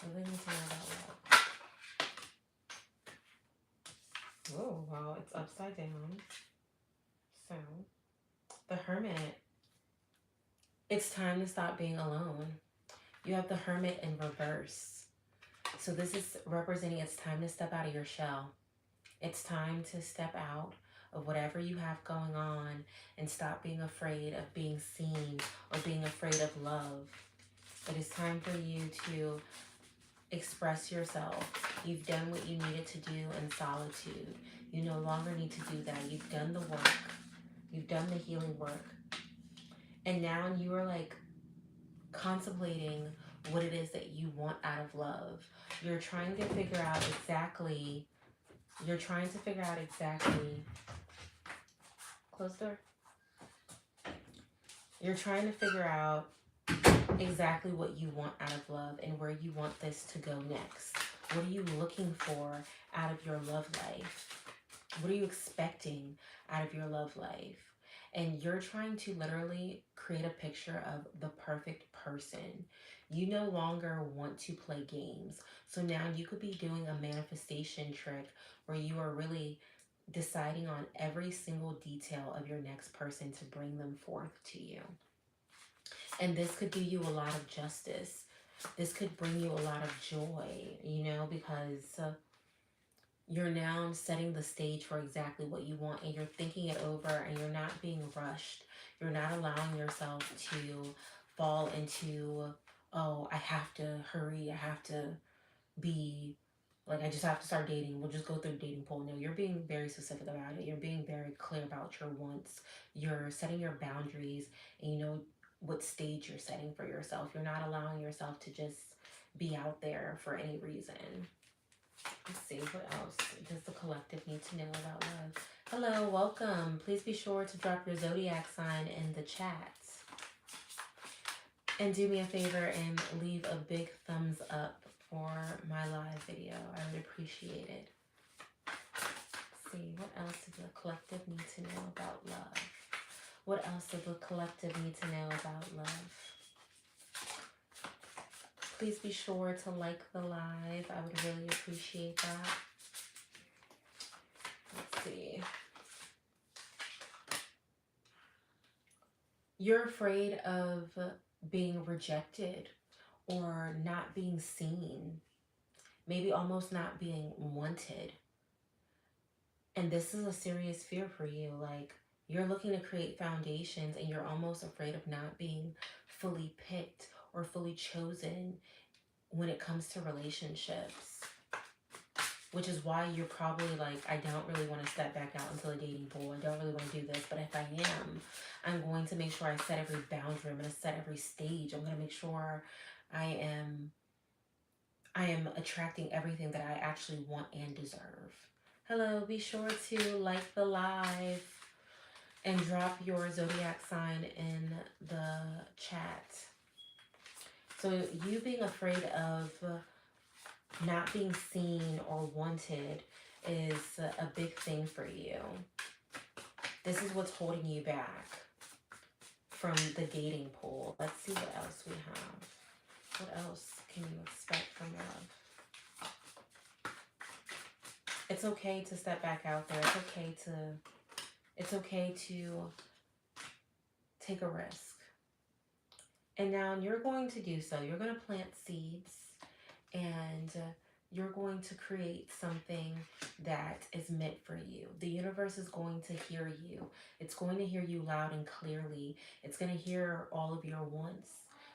What do they need to know about love? Oh, wow, it's upside down. So, the Hermit. It's time to stop being alone. You have the Hermit in reverse. So this is representing it's time to step out of your shell. It's time to step out of whatever you have going on and stop being afraid of being seen or being afraid of love. It is time for you to express yourself. You've done what you needed to do in solitude. You no longer need to do that. You've done the work. You've done the healing work. And now you are like contemplating what it is that you want out of love. You're trying to figure out exactly, close the door. You're trying to figure out exactly what you want out of love and where you want this to go next. What are you looking for out of your love life? What are you expecting out of your love life? And you're trying to literally create a picture of the perfect person. You no longer want to play games. So now you could be doing a manifestation trick where you are really deciding on every single detail of your next person to bring them forth to you. And this could do you a lot of justice. This could bring you a lot of joy, because you're now setting the stage for exactly what you want, and you're thinking it over, and you're not being rushed. You're not allowing yourself to fall into, oh, I have to hurry, I have to be like, I just have to start dating. We'll just go through the dating pool. No, you're being very specific about it. You're being very clear about your wants. You're setting your boundaries, and you know what stage you're setting for yourself. You're not allowing yourself to just be out there for any reason. Let's see, what else does the collective need to know about love? Hello, welcome. Please be sure to drop your zodiac sign in the chat. And do me a favor and leave a big thumbs up for my live video. I would appreciate it. Let's see, what else does the collective need to know about love? What else does the collective need to know about love? Please be sure to like the live. I would really appreciate that. Let's see. You're afraid of being rejected or not being seen, maybe almost not being wanted. And this is a serious fear for you. Like, you're looking to create foundations and you're almost afraid of not being fully picked or fully chosen when it comes to relationships. Which is why you're probably like, I don't really want to step back out into the dating pool. I don't really want to do this. But if I am, I'm going to make sure I set every boundary. I'm going to set every stage. I'm going to make sure I am attracting everything that I actually want and deserve. Hello, be sure to like the live and drop your zodiac sign in the chat. So you being afraid of not being seen or wanted is a big thing for you. This is what's holding you back from the dating pool. Let's see what else we have. What else can you expect from love? It's okay to step back out there. It's okay to take a risk. And now you're going to do so. You're going to plant seeds, and you're going to create something that is meant for you. The universe is going to hear you. It's going to hear you loud and clearly. It's going to hear all of your wants.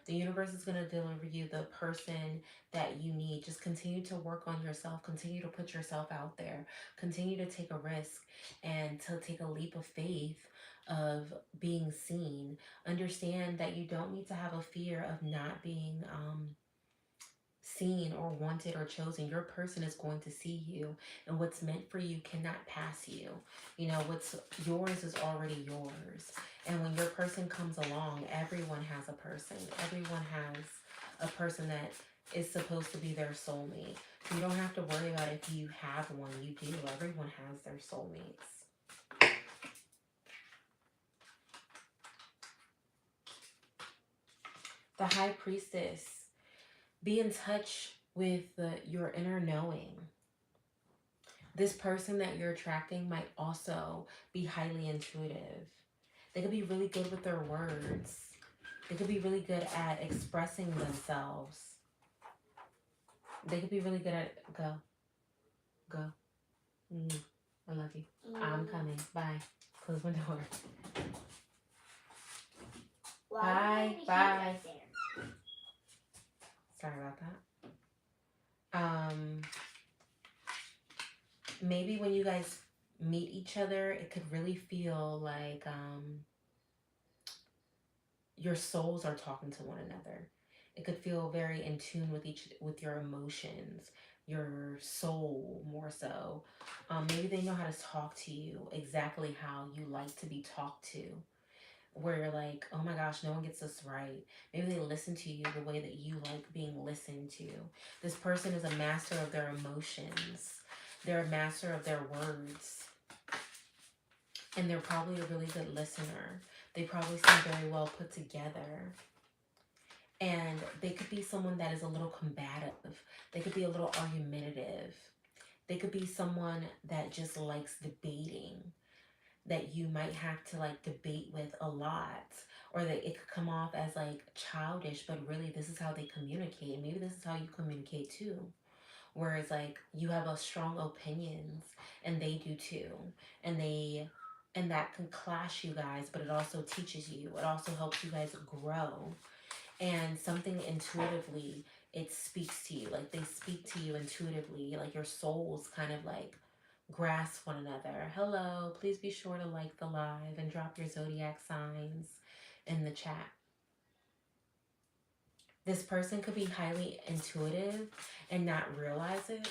The universe is going to deliver you the person that you need. Just continue to work on yourself. Continue to put yourself out there. Continue to take a risk and to take a leap of faith of being seen. Understand that you don't need to have a fear of not being seen or wanted or chosen. Your person is going to see you, and what's meant for you cannot pass you. What's yours is already yours. And when your person comes along, everyone has a person. Everyone has a person that is supposed to be their soulmate. You don't have to worry about if you have one. You do. Everyone has their soulmates. The High Priestess. Be in touch with your inner knowing. This person that you're attracting might also be highly intuitive. They could be really good with their words. They could be really good at expressing themselves. They could be really good at... Go. I love you. I'm coming. Bye. Close my door. Bye. Right there. Sorry about that. Maybe when you guys meet each other, it could really feel like your souls are talking to one another. It could feel very in tune with your emotions, your soul more so. Maybe they know how to talk to you exactly how you like to be talked to. where you're like, oh my gosh, no one gets this right. Maybe they listen to you the way that you like being listened to. This person is a master of their emotions. They're a master of their words. And they're probably a really good listener. They probably seem very well put together. And they could be someone that is a little combative. They could be a little argumentative. They could be someone that just likes debating, that you might have to like debate with a lot, or that it could come off as like childish, but really this is how they communicate. Maybe this is how you communicate too. Whereas like you have a strong opinions and they do too. And they and that can clash you guys, but it also teaches you. It also helps you guys grow. And something intuitively, it speaks to you. Like they speak to you intuitively. Like your souls kind of like grasp one another. Hello, please be sure to like the live and drop your zodiac signs in the chat. This person could be highly intuitive and not realize it.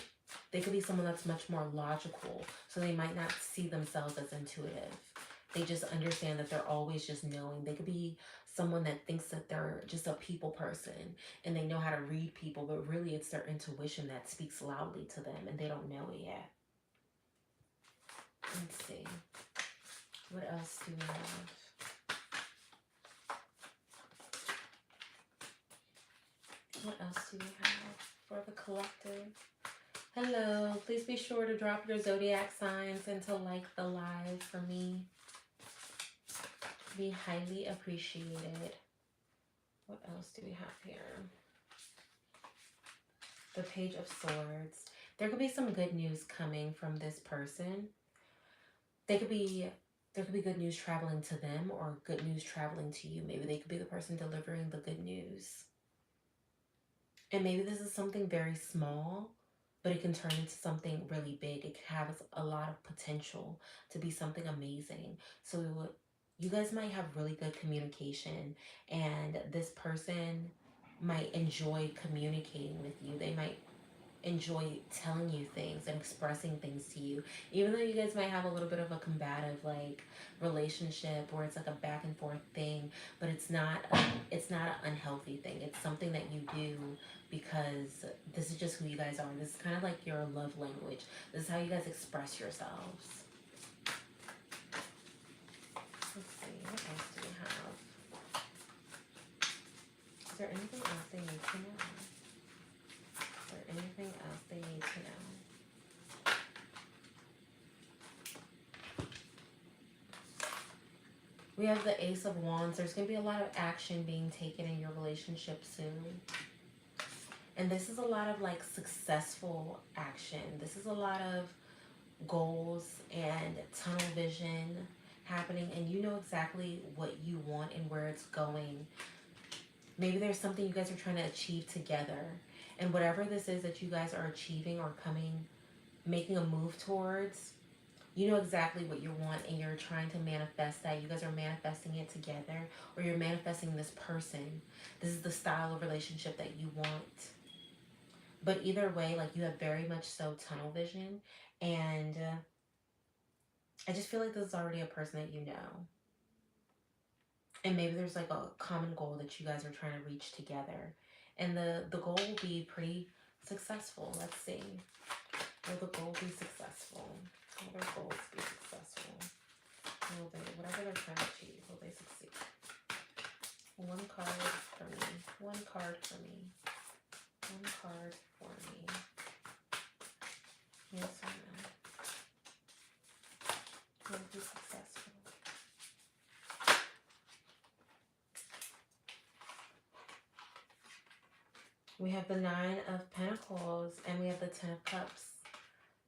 They could be someone that's much more logical, so they might not see themselves as intuitive. They just understand that they're always just knowing. They could be someone that thinks that they're just a people person and they know how to read people, but really it's their intuition that speaks loudly to them and they don't know it yet. Let's see. What else do we have? What else do we have for the collective? Hello, please be sure to drop your zodiac signs and to like the live for me. Be highly appreciated. What else do we have here? The Page of Swords. There could be some good news coming from this person. There could be good news traveling to them or good news traveling to you. Maybe they could be the person delivering the good news. And maybe this is something very small, but it can turn into something really big. It has a lot of potential to be something amazing. So you guys might have really good communication, and this person might enjoy communicating with you. They might enjoy telling you things and expressing things to you, even though you guys might have a little bit of a combative like relationship where it's like a back and forth thing, but it's not an unhealthy thing. It's something that you do because this is just who you guys are. This is kind of like your love language. This is how you guys express yourselves. Let's see, what else do we have? Is there anything else they need to know? Anything else they need to know? We have the Ace of Wands. There's going to be a lot of action being taken in your relationship soon. And this is a lot of like successful action. This is a lot of goals and tunnel vision happening. And you know exactly what you want and where it's going. Maybe there's something you guys are trying to achieve together. And whatever this is that you guys are achieving or making a move towards, you know exactly what you want and you're trying to manifest that. You guys are manifesting it together, or you're manifesting this person. This is the style of relationship that you want. But either way, like you have very much so tunnel vision. And I just feel like this is already a person that you know. And maybe there's like a common goal that you guys are trying to reach together. And the goal will be pretty successful. Let's see. Will the goal be successful? Will their goals be successful? Will they, whatever they're trying to achieve, will they succeed? One card for me. One card for me. One card for me. Yes or no? Will it be successful? We have the Nine of Pentacles and we have the Ten of Cups.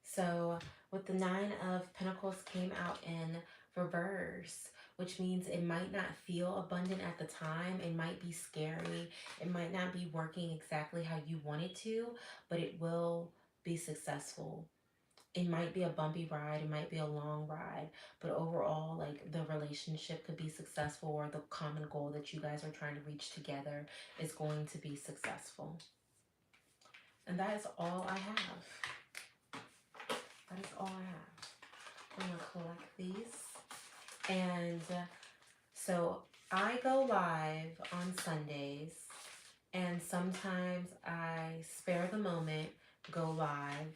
So with the Nine of Pentacles came out in reverse, which means it might not feel abundant at the time. It might be scary. It might not be working exactly how you want it to, but it will be successful. It might be a bumpy ride. It might be a long ride, but overall, like the relationship could be successful, or the common goal that you guys are trying to reach together is going to be successful. And that is all I have. That is all I have. I'm going to collect these. And So I go live on Sundays, and sometimes I spare the moment, go live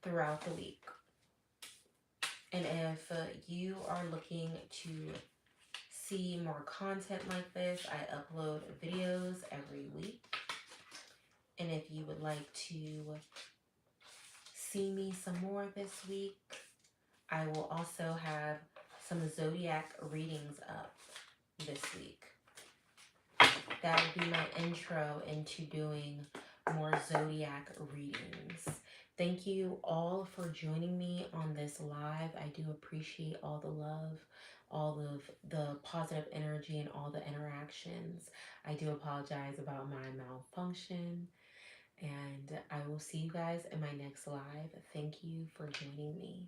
throughout the week. And if you are looking to see more content like this, I upload videos every week. And if you would like to see me some more this week, I will also have some zodiac readings up this week. That would be my intro into doing more zodiac readings. Thank you all for joining me on this live. I do appreciate all the love, all of the positive energy, and all the interactions. I do apologize about my malfunction, and I will see you guys in my next live. Thank you for joining me.